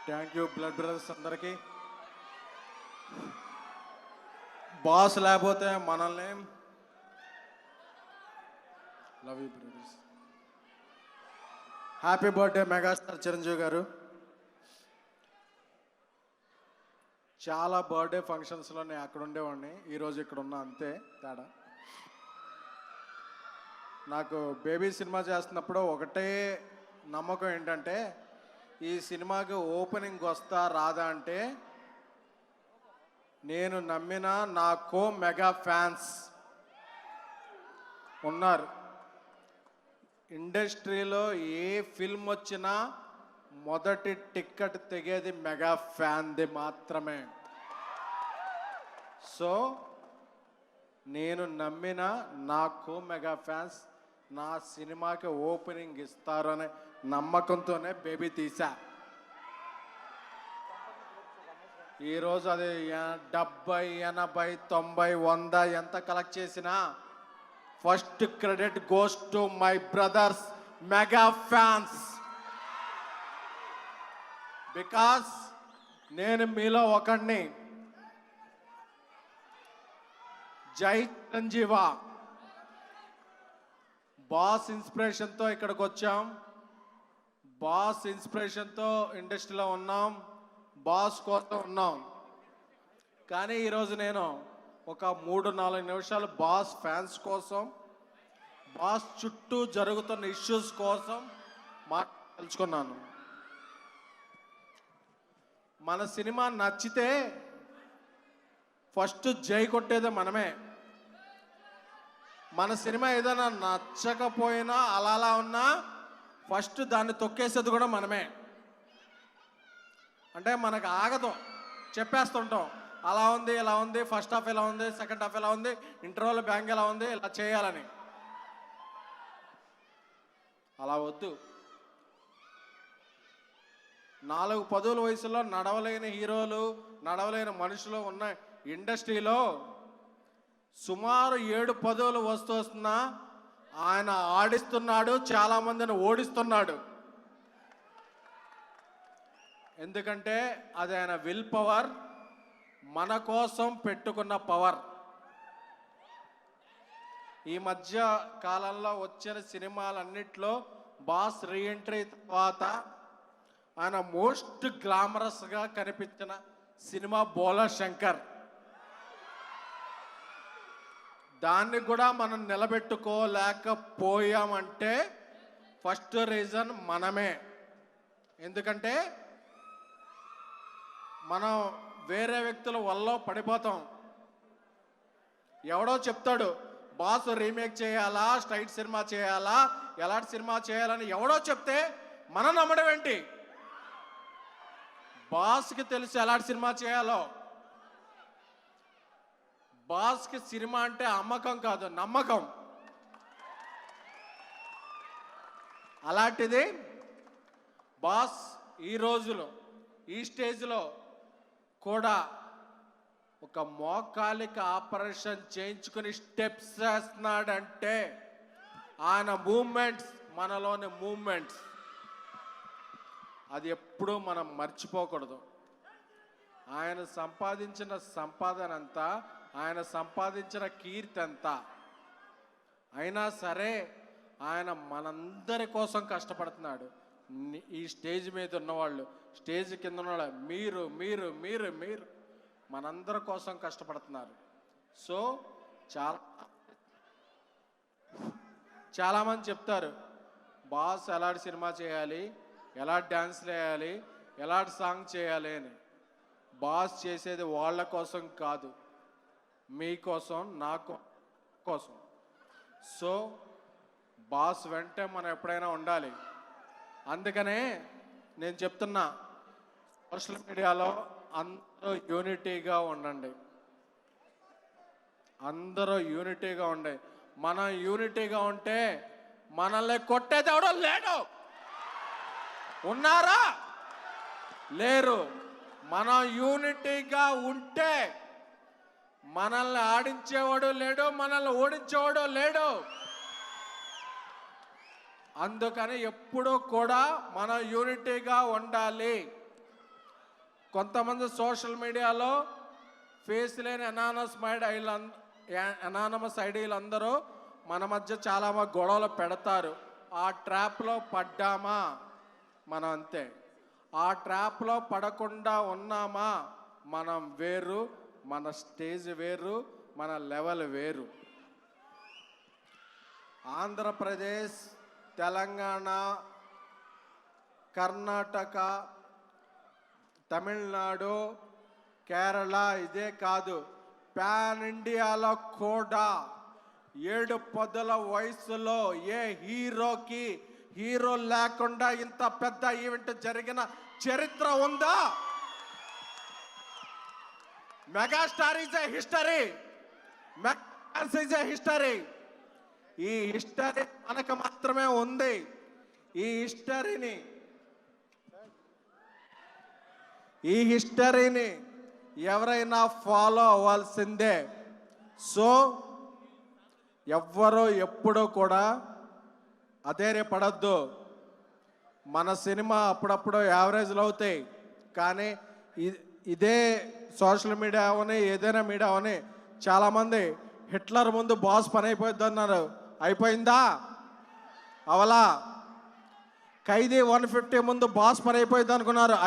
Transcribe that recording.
Thank you blood brothers అందరికీ. Boss లేకపోతే మనల్ని love you brothers. Happy birthday megastar Chiranjeevi గారు. చాలా బర్త్డే ఫంక్షన్స్లో నేను అక్కడ ఉండేవాడిని, ఈరోజు ఇక్కడ ఉన్నా, అంతే తేడా. నాకు బేబీ సినిమా చేస్తున్నప్పుడు ఒకటే నమ్మకం ఏంటంటే, ఈ సినిమాకి ఓపెనింగ్ వస్తా రాదా అంటే, నేను నమ్మిన నా మెగా ఫ్యాన్స్ ఉన్నారు. ఇండస్ట్రీలో ఏ ఫిల్మ్ వచ్చినా మొదటి టిక్కెట్ తెగేది మెగా ఫ్యాన్ది మాత్రమే. సో నేను నమ్మిన నాకు మెగా ఫ్యాన్స్ నా సినిమాకి ఓపెనింగ్ ఇస్తారు అనే నమ్మకంతోనే బేబీ తీసా. ఈరోజు అది 70, 80, 90, 100 ఎంత కలెక్ట్ చేసినా first credit goes to my brothers mega fans. Because నేను మీలో ఒకడిని. జై చిరంజీవ. బాస్ ఇన్స్పిరేషన్తో ఇక్కడికి వచ్చాం, బాస్ ఇన్స్పిరేషన్తో ఇండస్ట్రీలో ఉన్నాం, బాస్ కోసం ఉన్నాం. కానీ ఈరోజు నేను ఒక 3-4 నిమిషాలు బాస్ ఫ్యాన్స్ కోసం, బాస్ చుట్టూ జరుగుతున్న ఇష్యూస్ కోసం తెలుసుకున్నాను. మన సినిమా నచ్చితే ఫస్ట్ జై కొట్టేదే మనమే. మన సినిమా ఏదైనా నచ్చకపోయినా అలా ఉన్నా ఫస్ట్ దాన్ని తొక్కేసేది కూడా మనమే. అంటే మనకు ఆగదు, చెప్పేస్తుంటాం అలా ఉంది ఇలా ఉంది, ఫస్ట్ హాఫ్ ఎలా ఉంది, సెకండ్ హాఫ్ ఎలా ఉంది, ఇంటర్వల్ బ్యాంక్ ఎలా ఉంది, ఇలా చేయాలని. అలా వద్దు. 4 పదుల వయసులో నడవలేని హీరోలు, నడవలేని మనుషులు ఉన్న ఇండస్ట్రీలో సుమారు 7 పదులు వస్తున్నా ఆయన ఆడిస్తున్నాడు, చాలామందిని ఓడిస్తున్నాడు. ఎందుకంటే అది ఆయన విల్ పవర్, మన కోసం పెట్టుకున్న పవర్. ఈ మధ్య కాలంలో వచ్చిన సినిమాలన్నిట్లో బాస్ రీఎంట్రీ తర్వాత ఆయన మోస్ట్ గ్లామరస్గా కనిపించిన సినిమా బోలా శంకర్. దాన్ని కూడా మనం నిలబెట్టుకోలేకపోయామంటే ఫస్ట్ రీజన్ మనమే. ఎందుకంటే మనం వేరే వ్యక్తుల వల్ల పడిపోతాం. ఎవడో చెప్తాడు బాస్ రీమేక్ చేయాలా, స్ట్రైట్ సినిమా చేయాలా, ఎలాంటి సినిమా చేయాలని ఎవడో చెప్తే మనం నమ్మడం ఏంటి? బాస్కి తెలుసు ఎలాంటి సినిమా చేయాలో. బాస్కి సినిమా అంటే అమ్మకం కాదు, నమ్మకం. అలాంటిది బాస్ ఈ రోజులో ఈ స్టేజ్లో కూడా ఒక మోకాలికి ఆపరేషన్ చేయించుకుని స్టెప్స్ వేస్తున్నాడంటే ఆయన మూమెంట్స్, మనలోని మూమెంట్స్, అది ఎప్పుడూ మనం మర్చిపోకూడదు. ఆయన సంపాదించిన సంపాదన అంతా, ఆయన సంపాదించిన కీర్తి అంతా, అయినా సరే ఆయన మనందరి కోసం కష్టపడుతున్నాడు. ఈ స్టేజ్ మీద ఉన్నవాళ్ళు, స్టేజ్ కింద ఉన్నవాళ్ళు, మీరు మీరు మీరు మీరు మనందరి కోసం కష్టపడుతున్నారు. సో చాలామంది చెప్తారు బాస్ ఎలాంటి సినిమా చేయాలి, ఎలాంటి డ్యాన్స్లు వేయాలి, ఎలాంటి సాంగ్ చేయాలి అని. బాస్ చేసేది వాళ్ళ కోసం కాదు, మీకోసం, నా కోసం. సో బాస్ వెంటే మనం ఎప్పుడైనా ఉండాలి. అందుకనే నేను చెప్తున్నా, సోషల్ మీడియాలో అందరూ యూనిటీగా ఉండండి, అందరూ యూనిటీగా ఉండే. మనం యూనిటీగా ఉంటే మనల్ని కొట్టేది ఎవడో లేడు. ఉన్నారా? లేరు. మనం యూనిటీగా ఉంటే మనల్ని ఆడించేవాడు లేడు, మనల్ని ఓడించేవాడు లేడు. అందుకని ఎప్పుడూ కూడా మనం యూనిటీగా ఉండాలి. కొంతమంది సోషల్ మీడియాలో ఫేస్ లేని అనానమస్ ఐడీలు అందరూ మన మధ్య చాలా గొడవలు పెడతారు. ఆ ట్రాప్లో పడ్డామా మనం అంతే. ఆ ట్రాప్లో పడకుండా ఉన్నామా మనం వేరు, మన స్టేజ్ వేరు, మన లెవెల్ వేరు. ఆంధ్రప్రదేశ్, తెలంగాణ, కర్ణాటక, తమిళనాడు, కేరళ ఇదే కాదు, పాన్ ఇండియాలో కూడా 7 పదుల వయసులో ఏ హీరో లేకుండా ఇంత పెద్ద ఈవెంట్ జరిగిన చరిత్ర ఉందా? Megastar is a history. ఈ హిస్టరీ మనకు మాత్రమే ఉంది. ఈ హిస్టరీని ఎవరైనా ఫాలో అవ్వాల్సిందే. సో ఎవ్వరూ ఎప్పుడూ కూడా అధైర్యపడద్దు. మన సినిమా అప్పుడప్పుడు యావరేజ్లు అవుతాయి, కానీ ఇదే సోషల్ మీడియా అవని ఏదైనా మీడియా అవని చాలామంది హిట్లర్ ముందు బాస్ పని అయిపోద్ది అన్నారు. అయిపోయిందా? అవలా. ఖైదీ 150 ముందు బాస్ పని అయిపోయింది అనుకున్నారు.